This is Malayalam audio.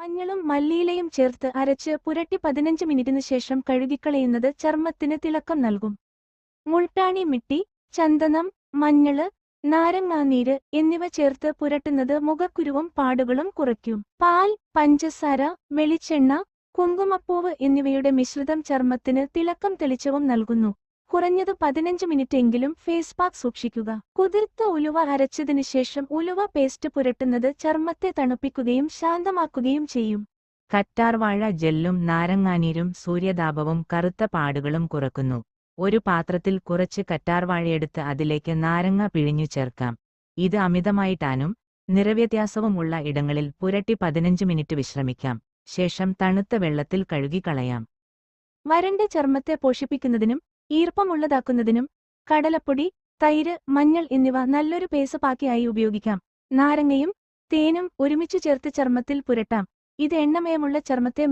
മഞ്ഞളും മല്ലിയിലയും ചേർത്ത് അരച്ച് പുരട്ടി 15 മിനിറ്റിനു ശേഷം കഴുകിക്കളയുന്നത് ചർമ്മത്തിന് തിളക്കം നൽകും. മുൾട്ടാണി മിട്ടി, ചന്ദനം, മഞ്ഞള്, നാരങ്ങാനീര് എന്നിവ ചേർത്ത് പുരട്ടുന്നത് മുഖക്കുരുവും പാടുകളും കുറയ്ക്കും. പാൽ, പഞ്ചസാര, വെളിച്ചെണ്ണ, കുങ്കുമപ്പൂവ് എന്നിവയുടെ മിശ്രിതം ചർമ്മത്തിന് തിളക്കം തെളിച്ചവും നൽകുന്നു. കുറഞ്ഞത് 15 മിനിറ്റെങ്കിലും ഫേസ് പാക്ക് സൂക്ഷിക്കുക. കുതിർത്ത ഉലുവ അരച്ചതിനു ശേഷം ഉലുവ പേസ്റ്റ് പുരട്ടുന്നത് ചർമ്മത്തെ തണുപ്പിക്കുകയും ശാന്തമാക്കുകയും ചെയ്യും. കറ്റാർവാഴ ജെല്ലും നാരങ്ങാനീരും സൂര്യതാപവും കറുത്ത പാടുകളും കുറക്കുന്നു. ഒരു പാത്രത്തിൽ കുറച്ച് കറ്റാർവാഴയെടുത്ത് അതിലേക്ക് നാരങ്ങ പിഴിഞ്ഞു ചേർക്കാം. ഇത് അമിതമായി ടാനും നിറവ്യത്യാസവുമുള്ള ഇടങ്ങളിൽ പുരട്ടി 15 മിനിറ്റ് വിശ്രമിക്കാം. ശേഷം തണുത്ത വെള്ളത്തിൽ കഴുകിക്കളയാം. വരണ്ട ചർമ്മത്തെ പോഷിപ്പിക്കുന്നതിനും ഈർപ്പമുള്ളതാക്കുന്നതിനും കടലപ്പൊടി, തൈര്, മഞ്ഞൾ എന്നിവ നല്ലൊരു ഫേസ് പാക്കിയായി ഉപയോഗിക്കാം. നാരങ്ങയും തേനും ഒരുമിച്ചു ചേർത്ത് ചർമ്മത്തിൽ പുരട്ടാം. ഇത് എണ്ണമയമുള്ള ചർമ്മത്തെ